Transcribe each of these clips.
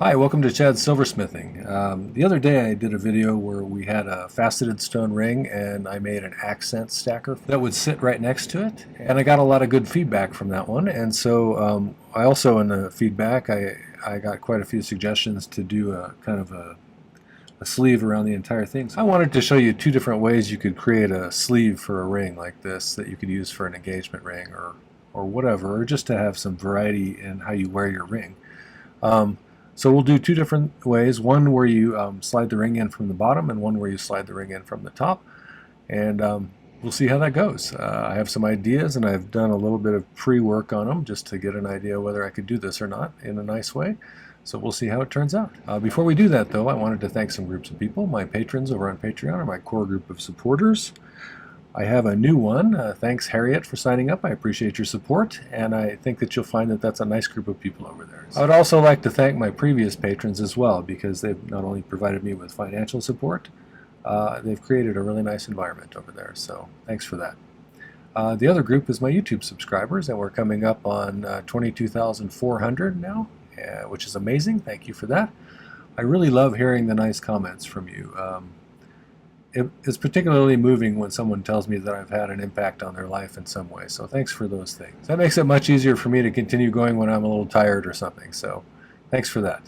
Hi, welcome to Chad's Silversmithing. The other day I did a video where we had a faceted stone ring and I made an accent stacker that would sit right next to it, and I got a lot of good feedback from that one. And so I also, in the feedback, I got quite a few suggestions to do a kind of a sleeve around the entire thing. So I wanted to show you two different ways you could create a sleeve for a ring like this that you could use for an engagement ring or whatever, or just to have some variety in how you wear your ring. So we'll do two different ways, one where you slide the ring in from the bottom and one where you slide the ring in from the top, and we'll see how that goes. I have some ideas and I've done a little bit of pre-work on them just to get an idea whether I could do this or not in a nice way. So we'll see how it turns out. Before we do that though, I wanted to thank some groups of people. My patrons over on Patreon are my core group of supporters. I have a new one. Thanks, Harriet, for signing up. I appreciate your support, and I think that you'll find that that's a nice group of people over there. I would also like to thank my previous patrons as well, because they've not only provided me with financial support, they've created a really nice environment over there, so thanks for that. The other group is my YouTube subscribers, and we're coming up on 22,400 now, which is amazing. Thank you for that. I really love hearing the nice comments from you. It's particularly moving when someone tells me that I've had an impact on their life in some way, so thanks for those things. That makes it much easier for me to continue going when I'm a little tired or something, so thanks for that.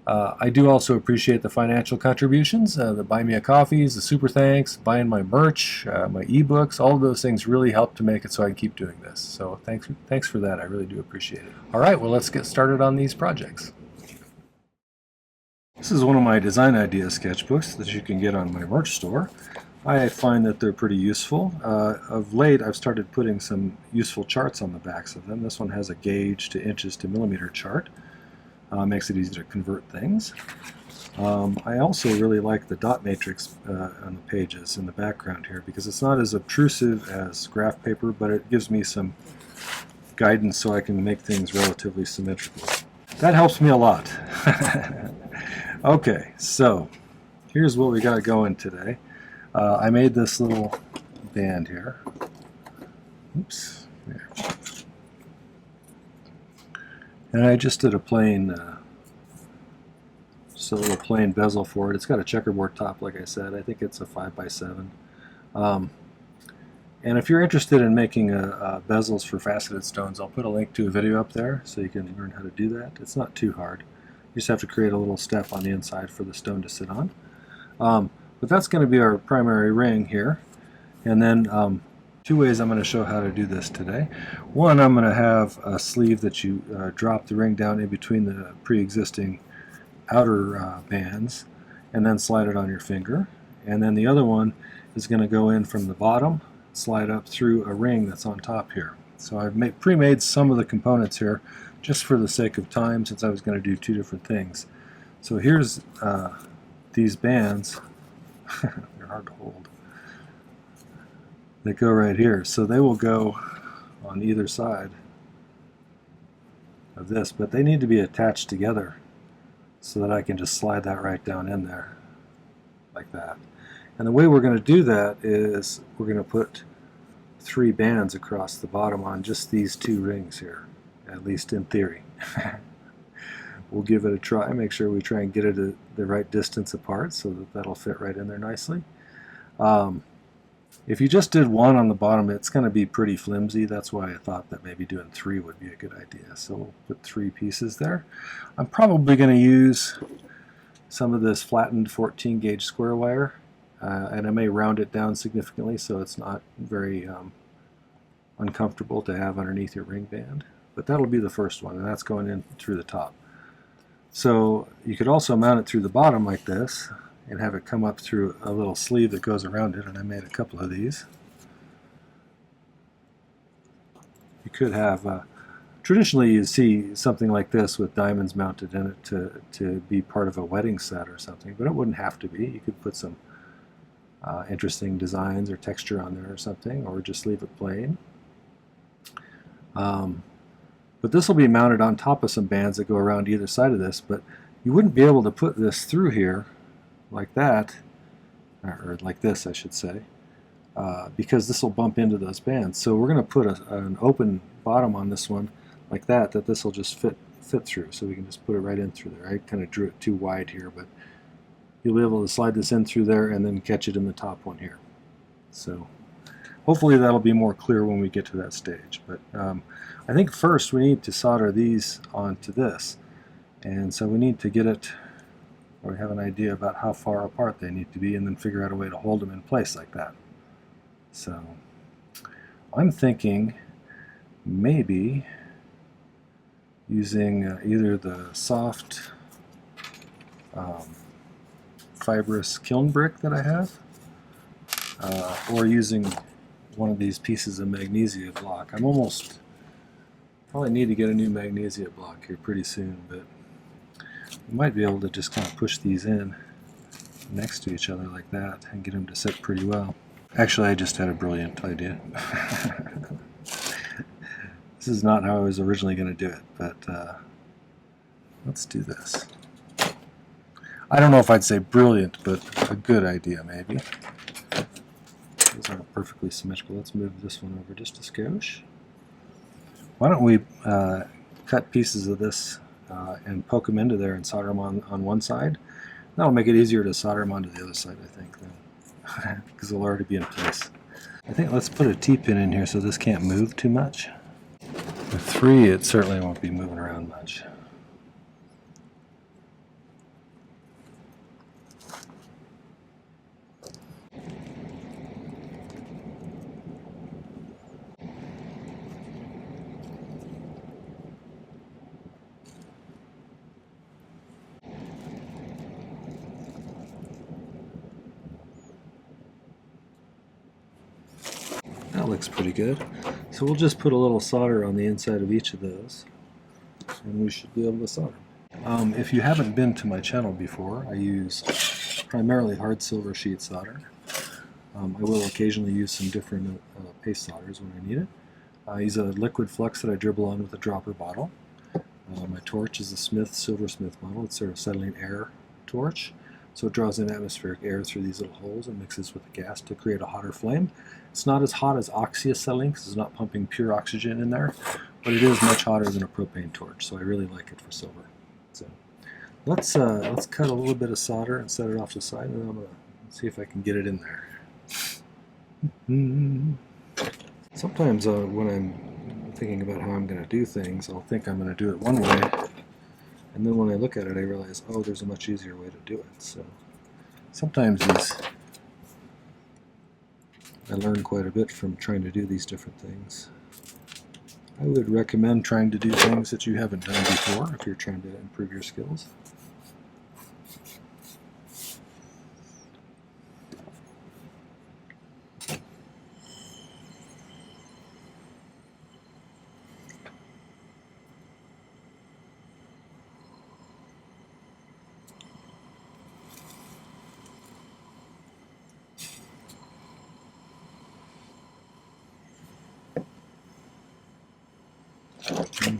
I do also appreciate the financial contributions, the Buy Me a Coffees, the Super Thanks, buying my merch, my ebooks. All of those things really help to make it so I can keep doing this, so thanks for that. I really do appreciate it. Alright, well, let's get started on these projects. This is one of my design idea sketchbooks that you can get on my merch store. I find that they're pretty useful. Of late, I've started putting some useful charts on the backs of them. This one has a gauge to inches to millimeter chart. Makes it easy to convert things. I also really like the dot matrix on the pages in the background here because it's not as obtrusive as graph paper, but it gives me some guidance so I can make things relatively symmetrical. That helps me a lot. Okay, so here's what we got going today. I made this little band here. Oops. There. And I just did a plain, just a little plain bezel for it. It's got a checkerboard top, like I said. I think it's a 5x7. And if you're interested in making bezels for faceted stones, I'll put a link to a video up there so you can learn how to do that. It's not too hard. You just have to create a little step on the inside for the stone to sit on. But that's going to be our primary ring here. And then two ways I'm going to show how to do this today. One, I'm going to have a sleeve that you drop the ring down in between the pre-existing outer bands and then slide it on your finger. And then the other one is going to go in from the bottom, slide up through a ring that's on top here. So I've pre-made some of the components here just for the sake of time, since I was going to do two different things. So here's these bands. They're hard to hold. They go right here. So they will go on either side of this, but they need to be attached together so that I can just slide that right down in there like that. And the way we're going to do that is we're going to put 3 bands across the bottom on just these 2 rings here, at least in theory. We'll give it a try, make sure we try and get it at the right distance apart so that that'll fit right in there nicely. If you just did 1 on the bottom, it's going to be pretty flimsy. That's why I thought that maybe doing 3 would be a good idea. So we'll put 3 pieces there. I'm probably going to use some of this flattened 14 gauge square wire. And I may round it down significantly so it's not very uncomfortable to have underneath your ring band. But that'll be the first one, and that's going in through the top. So you could also mount it through the bottom like this and have it come up through a little sleeve that goes around it, and I made a couple of these. You could have, traditionally you see something like this with diamonds mounted in it to be part of a wedding set or something, but it wouldn't have to be. You could put some interesting designs or texture on there or something, or just leave it plain. But this will be mounted on top of some bands that go around either side of this, but you wouldn't be able to put this through here like that, or like this I should say, because this will bump into those bands. So we're going to put an open bottom on this one like that this will just fit fit through, so we can just put it right in through there. I kind of drew it too wide here, but you'll be able to slide this in through there and then catch it in the top one here. So hopefully that'll be more clear when we get to that stage. But I think first we need to solder these onto this, and so we need to get it where we have an idea about how far apart they need to be, and then figure out a way to hold them in place like that. So I'm thinking maybe using either the soft fibrous kiln brick that I have, or using one of these pieces of magnesia block. I'm almost probably need to get a new magnesia block here pretty soon, but you might be able to just kind of push these in next to each other like that and get them to sit pretty well. Actually, I just had a brilliant idea. This is not how I was originally going to do it, but let's do this. I don't know if I'd say brilliant, but a good idea maybe. These aren't perfectly symmetrical. Let's move this one over just a skosh. Why don't we cut pieces of this and poke them into there and solder them on one side. That'll make it easier to solder them onto the other side, I think, then, because they'll already be in place. I think let's put a T-pin in here so this can't move too much. With 3, it certainly won't be moving around much. That looks pretty good. So we'll just put a little solder on the inside of each of those, and we should be able to solder. If you haven't been to my channel before, I use primarily hard silver sheet solder. I will occasionally use some different paste solders when I need it. I use a liquid flux that I dribble on with a dropper bottle. My torch is a Silversmith model. It's sort of settling air torch. So it draws in atmospheric air through these little holes and mixes with the gas to create a hotter flame. It's not as hot as oxyacetylene because it's not pumping pure oxygen in there, but it is much hotter than a propane torch, so I really like it for silver. So let's cut a little bit of solder and set it off to the side, and then I'm going to see if I can get it in there. Sometimes when I'm thinking about how I'm going to do things, I'll think I'm going to do it one way, and then when I look at it I realize, oh, there's a much easier way to do it. So sometimes I learn quite a bit from trying to do these different things. I would recommend trying to do things that you haven't done before if you're trying to improve your skills. I'm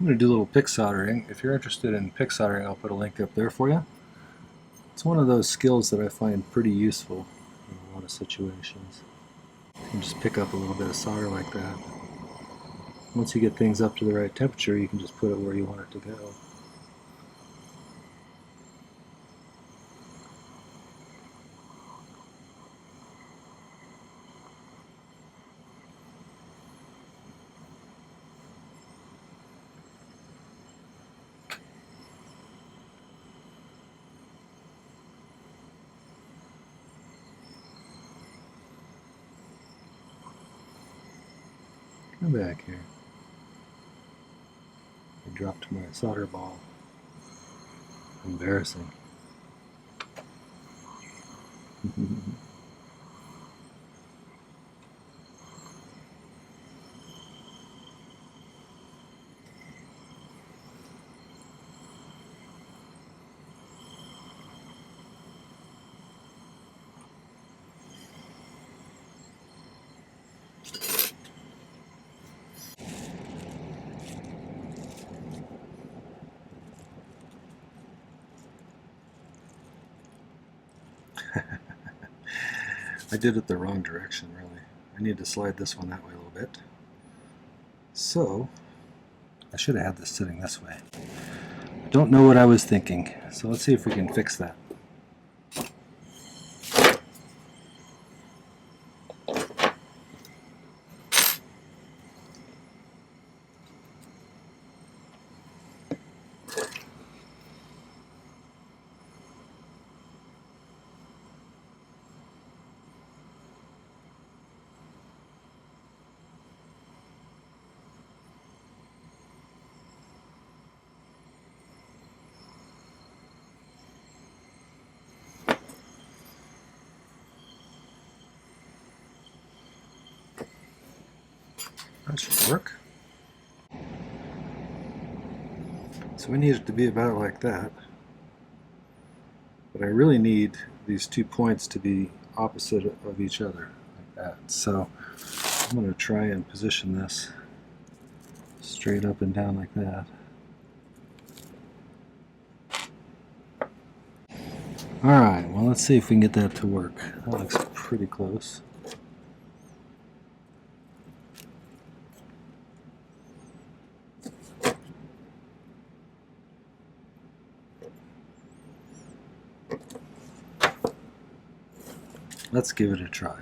going to do a little pick soldering. If you're interested in pick soldering, I'll put a link up there for you. It's one of those skills that I find pretty useful in a lot of situations. You can just pick up a little bit of solder like that. Once you get things up to the right temperature, you can just put it where you want it to go. Come back here. I dropped my solder ball. Embarrassing. I did it the wrong direction, really. I need to slide this one that way a little bit. So, I should have had this sitting this way. I don't know what I was thinking, so let's see if we can fix that. That should work. So we need it to be about like that. But I really need these 2 points to be opposite of each other, like that. So I'm going to try and position this straight up and down like that. Alright, well, let's see if we can get that to work. That looks pretty close. Let's give it a try.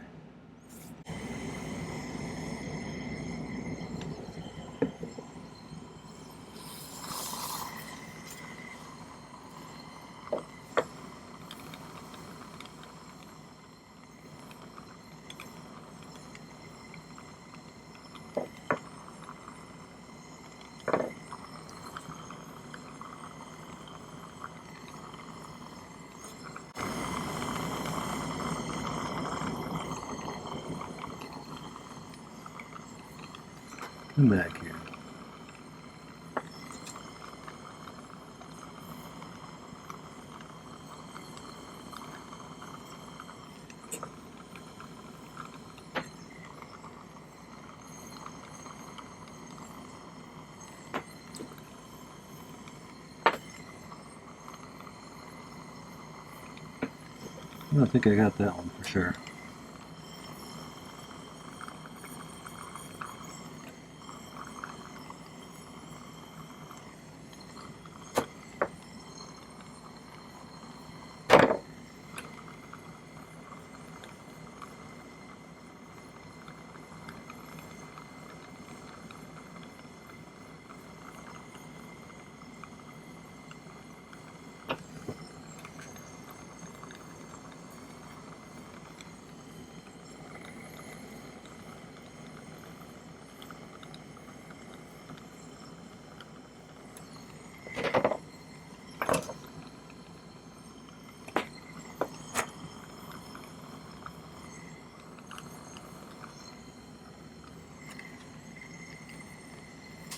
Come back here. I don't think I got that one for sure.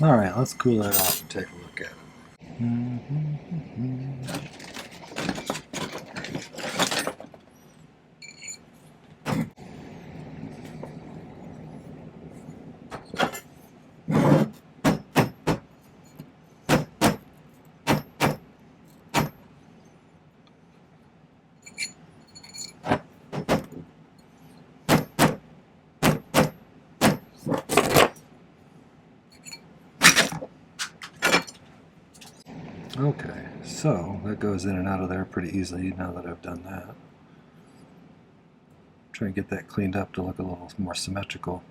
Alright, let's cool that off and take a look at it. Okay, so that goes in and out of there pretty easily now that I've done that. Try and get that cleaned up to look a little more symmetrical.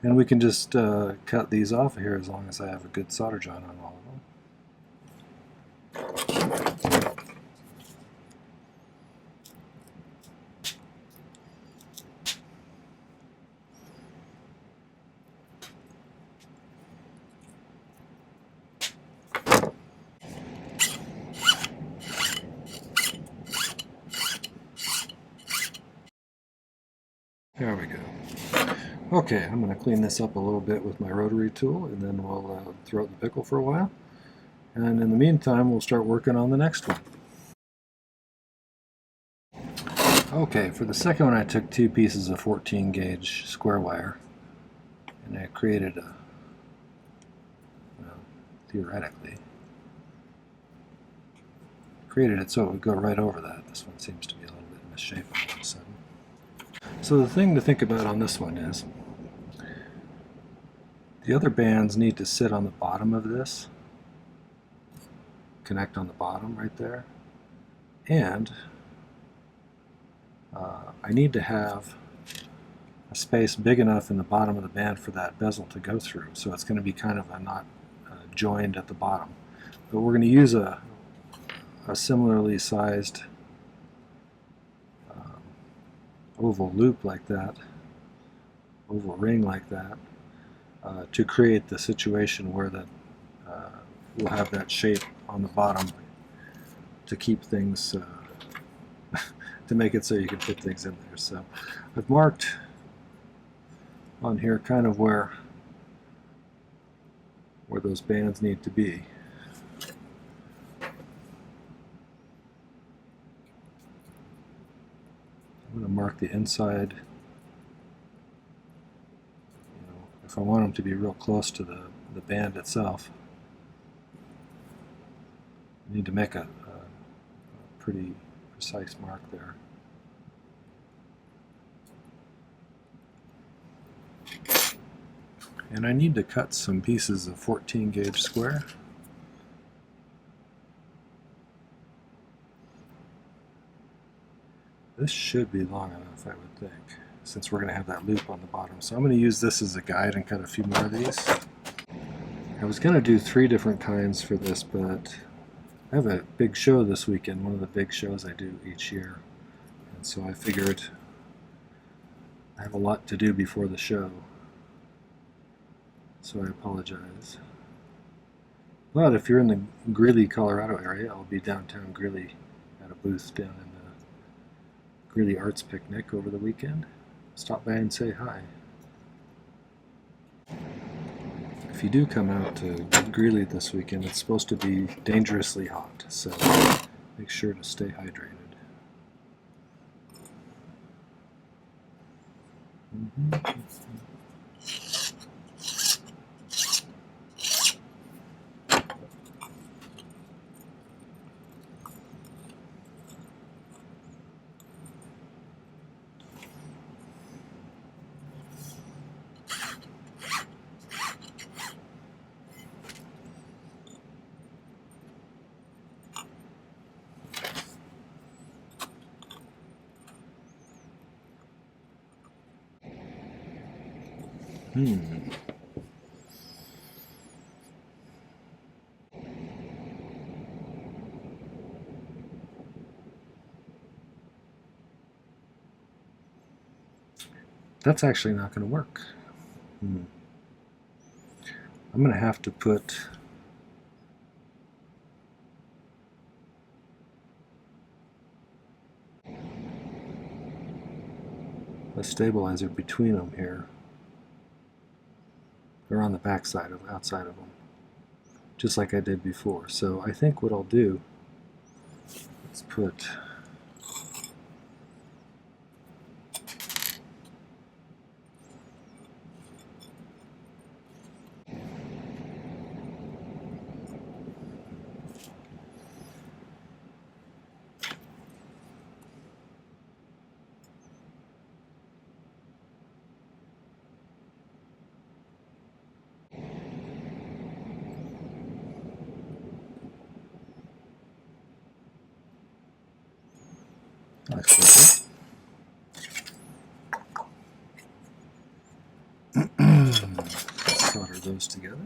And we can just cut these off here as long as I have a good solder joint on all of them. There we go. Okay, I'm going to clean this up a little bit with my rotary tool, and then we'll throw out the pickle for a while. And in the meantime, we'll start working on the next one. Okay, for the second one I took 2 pieces of 14 gauge square wire, and I created a, well, theoretically, created it so it would go right over that. This one seems to be a little bit misshapen all of a sudden. So the thing to think about on this one is The other bands need to sit on the bottom of this, connect on the bottom right there, and I need to have a space big enough in the bottom of the band for that bezel to go through, so it's going to be kind of a not joined at the bottom. But we're going to use a similarly sized oval loop like that, oval ring like that, to create the situation where we'll have that shape on the bottom to keep things, to make it so you can put things in there. So I've marked on here kind of where those bands need to be. I'm going to mark the inside. If I want them to be real close to the band itself, I need to make a pretty precise mark there. And I need to cut some pieces of 14 gauge square. This should be long enough, I would think, since we're going to have that loop on the bottom. So I'm going to use this as a guide and cut a few more of these. I was going to do 3 different kinds for this, but I have a big show this weekend, one of the big shows I do each year. And so I figured I have a lot to do before the show. So I apologize. But if you're in the Greeley, Colorado area, I'll be downtown Greeley at a booth down in the Greeley Arts Picnic over the weekend. Stop by and say hi. If you do come out to Greeley this weekend, it's supposed to be dangerously hot, so make sure to stay hydrated. That's actually not going to work. I'm going to have to put a stabilizer between them here, or on the back side of outside of them, just like I did before. So I think what I'll do is put solder those together.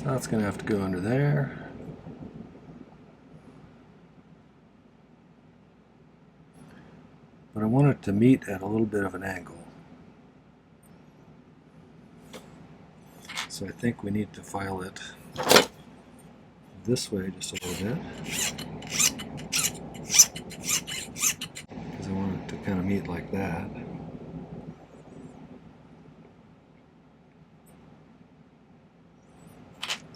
That's going to have to go under there. But I want it to meet at a little bit of an angle. So I think we need to file it this way just a little bit. Because I want it to kind of meet like that.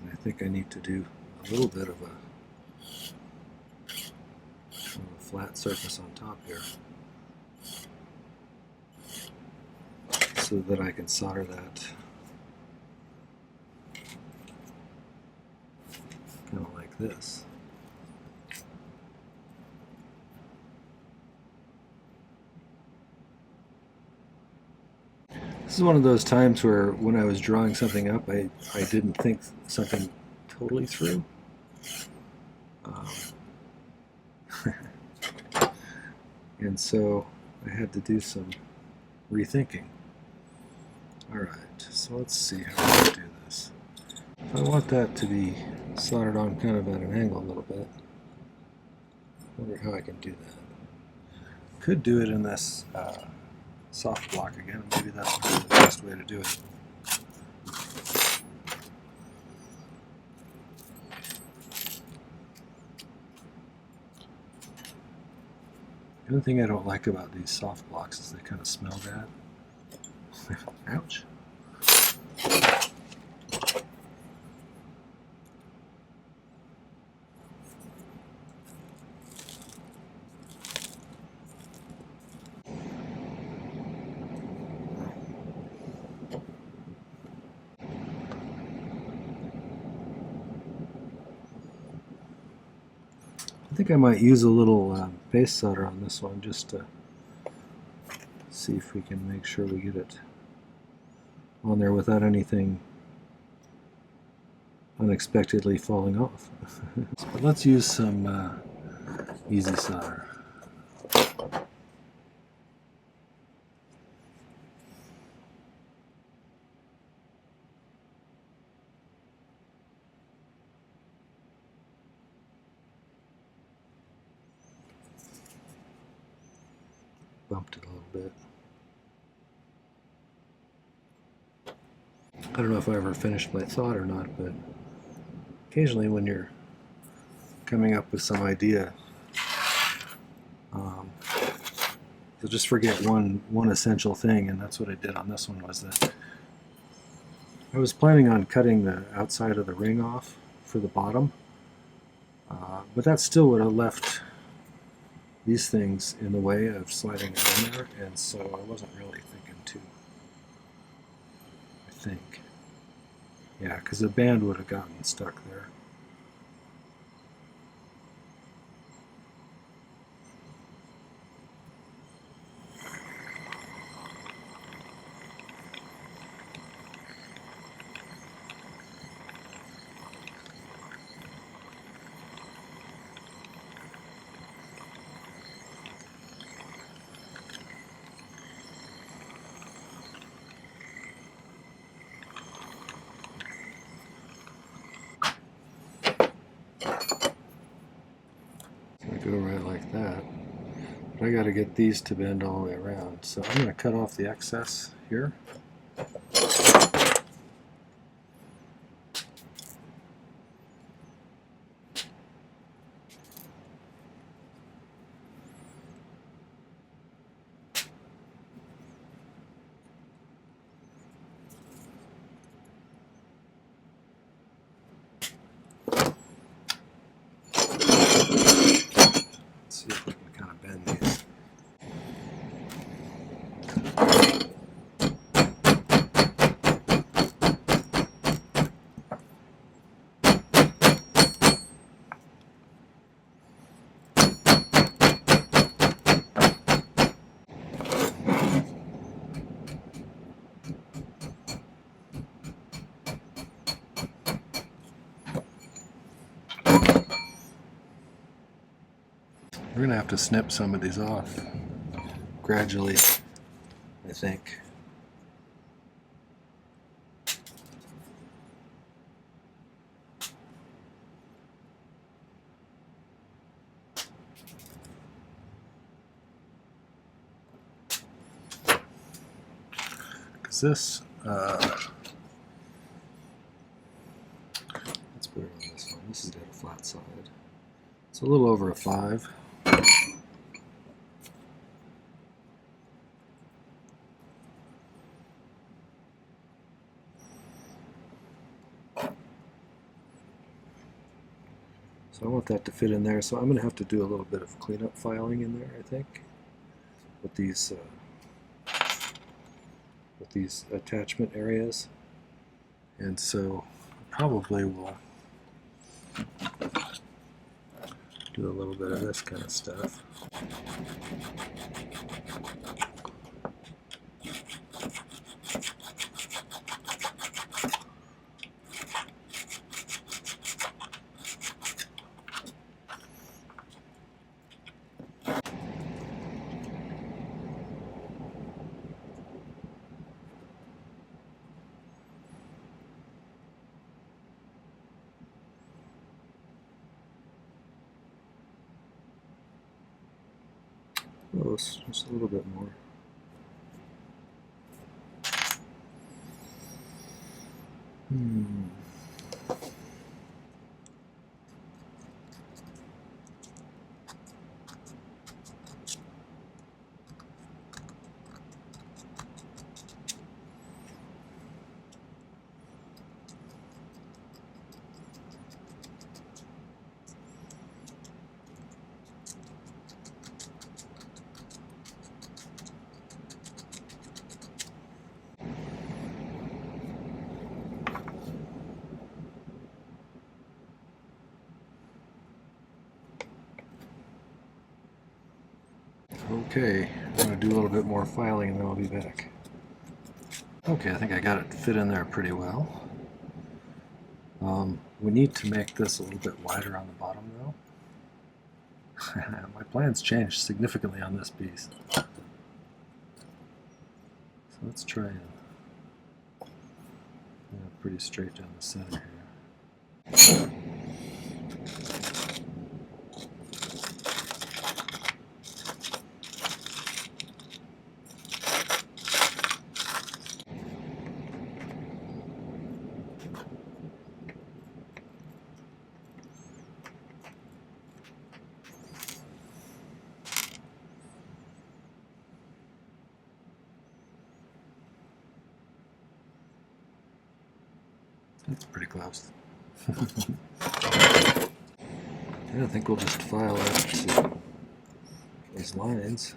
And I think I need to do a little bit of a flat surface on top here, so that I can solder that kind of like this. This is one of those times where when I was drawing something up, I didn't think something totally through. And so I had to do some rethinking. Alright, so let's see how we do this. If I want that to be soldered on kind of at an angle a little bit, I wonder how I can do that. Could do it in this soft block again. Maybe that's the best way to do it. The only thing I don't like about these soft blocks is they kind of smell bad. Ouch. I think I might use a little base solder on this one just to see if we can make sure we get it on there without anything unexpectedly falling off. So let's use some easy solder. Bumped it a little bit. I don't know if I ever finished my thought or not, but occasionally when you're coming up with some idea, you'll just forget one essential thing, and that's what I did on this one. Was that I was planning on cutting the outside of the ring off for the bottom, but that still would have left these things in the way of sliding it in there, and so I wasn't really thinking too. I think, yeah, because the band would have gotten stuck there. Go right like that. But I got to get these to bend all the way around. So I'm going to cut off the excess here. See if we can kind of bend these. We're going to have to snip some of these off gradually, I think. Is this, let's put it on this one. This has got a flat side. It's a little over a 5. So I want that to fit in there, so I'm going to have to do a little bit of cleanup filing in there, I think, with these attachment areas. And so probably we'll do a little bit of this kind of stuff. Close, just a little bit more. Okay, I'm going to do a little bit more filing and then I'll be back. Okay, I think I got it fit in there pretty well. We need to make this a little bit wider on the bottom though. My plans changed significantly on this piece. So let's try and pretty straight down the center here. That's pretty close. I think we'll just file out these lines.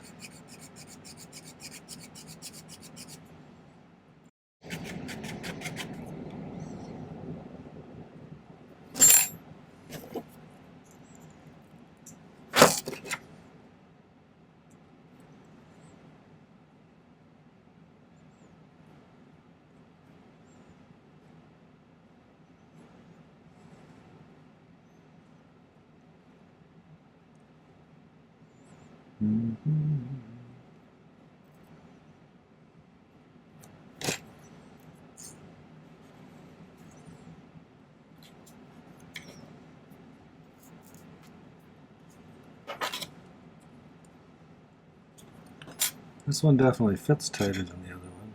This one definitely fits tighter than the other one.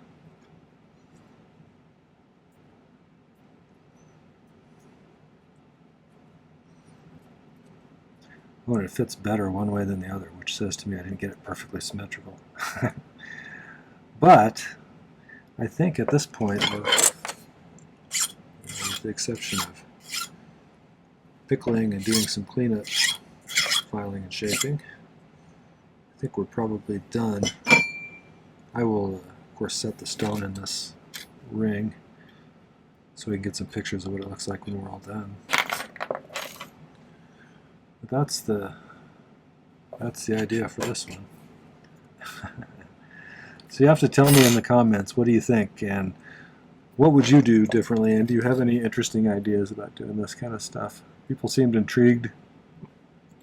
Well, it fits better one way than the other, which says to me I didn't get it perfectly symmetrical. But I think at this point, with the exception of pickling and doing some cleanup, filing and shaping, I think we're probably done. I will, of course, set the stone in this ring so we can get some pictures of what it looks like when we're all done. But that's the idea for this one. So you have to tell me in the comments, what do you think, and what would you do differently, and do you have any interesting ideas about doing this kind of stuff? People seemed intrigued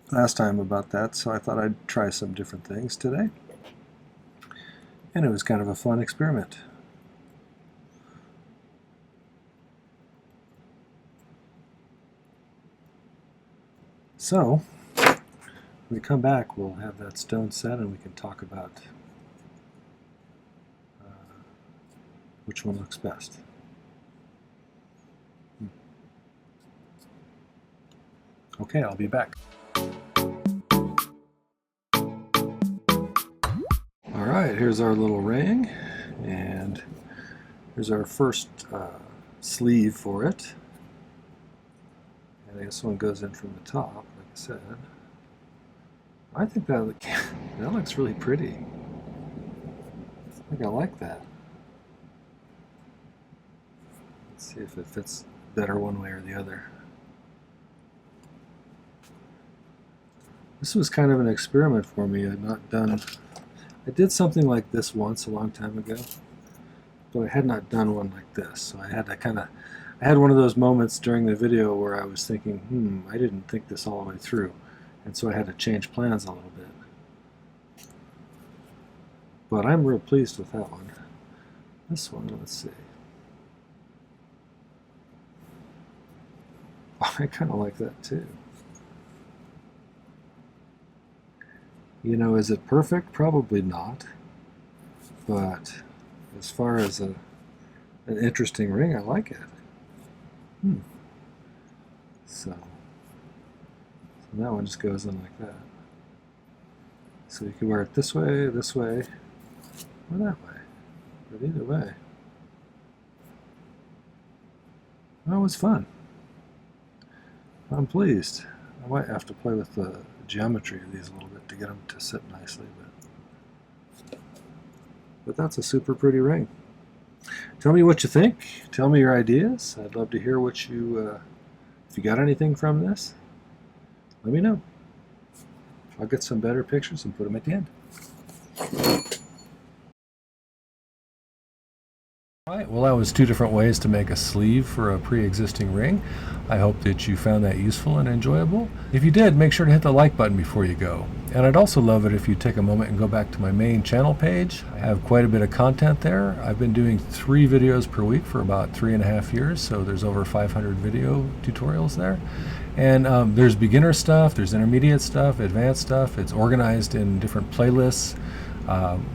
last time about that, so I thought I'd try some different things today. And it was kind of a fun experiment. So, when we come back, we'll have that stone set and we can talk about which one looks best. Okay, I'll be back. Alright, here's our little ring, and here's our first sleeve for it. And this one goes in from the top, like I said. I think that looks really pretty. I think I like that. Let's see if it fits better one way or the other. This was kind of an experiment for me. I did something like this once a long time ago, but I had not done one like this. So I had one of those moments during the video where I was thinking, I didn't think this all the way through. And so I had to change plans a little bit. But I'm real pleased with that one. This one, let's see. I kind of like that too. You know, is it perfect? Probably not. But as far as an interesting ring, I like it. So that one just goes in like that. So you can wear it this way, or that way. But either way. That was fun. I'm pleased. I might have to play with the geometry of these a little bit to get them to sit nicely, but that's a super pretty ring. Tell me what you think. Tell me your ideas. I'd love to hear what you, if you got anything from this, let me know. I'll get some better pictures and put them at the end. Alright, well, that was 2 different ways to make a sleeve for a pre-existing ring. I hope that you found that useful and enjoyable. If you did, make sure to hit the like button before you go. And I'd also love it if you take a moment and go back to my main channel page. I have quite a bit of content there. I've been doing 3 videos per week for about 3.5 years, so there's over 500 video tutorials there. And there's beginner stuff, there's intermediate stuff, advanced stuff. It's organized in different playlists.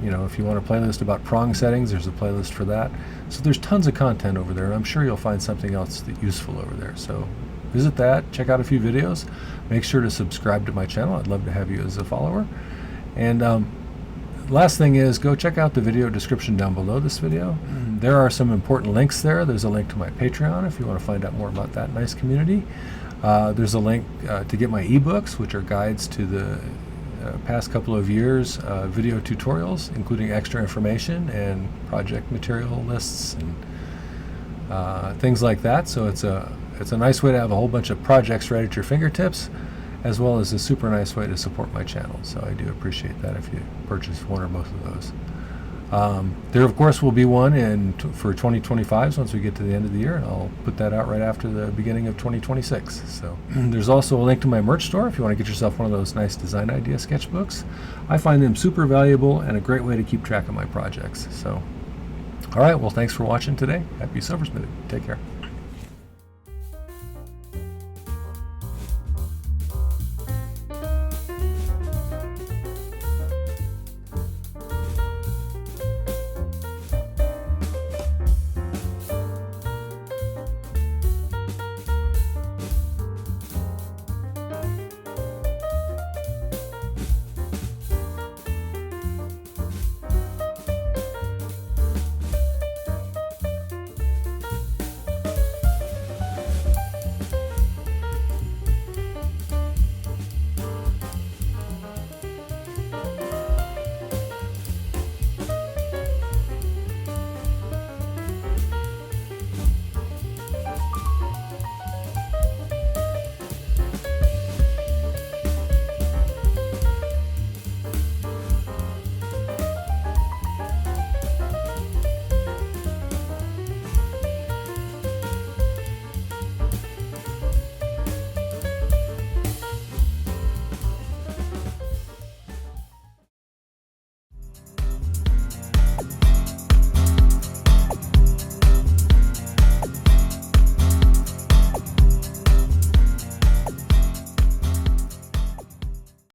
You know, if you want a playlist about prong settings, there's a playlist for that. So there's tons of content over there, and I'm sure you'll find something else that's useful over there. So visit that, check out a few videos. Make sure to subscribe to my channel. I'd love to have you as a follower. And last thing is, go check out the video description down below this video. There are some important links there. There's a link to my Patreon if you want to find out more about that nice community. There's a link to get my ebooks, which are guides to the past couple of years video tutorials, including extra information and project material lists and things like that. So it's a nice way to have a whole bunch of projects right at your fingertips, as well as a super nice way to support my channel. So I do appreciate that if you purchase one or both of those. There of course will be one for 2025 once we get to the end of the year, and I'll put that out right after the beginning of 2026. So there's also a link to my merch store if you want to get yourself one of those nice design idea sketchbooks. I find them super valuable and a great way to keep track of my projects. So alright, well, thanks for watching today. Happy silversmithing. Take care.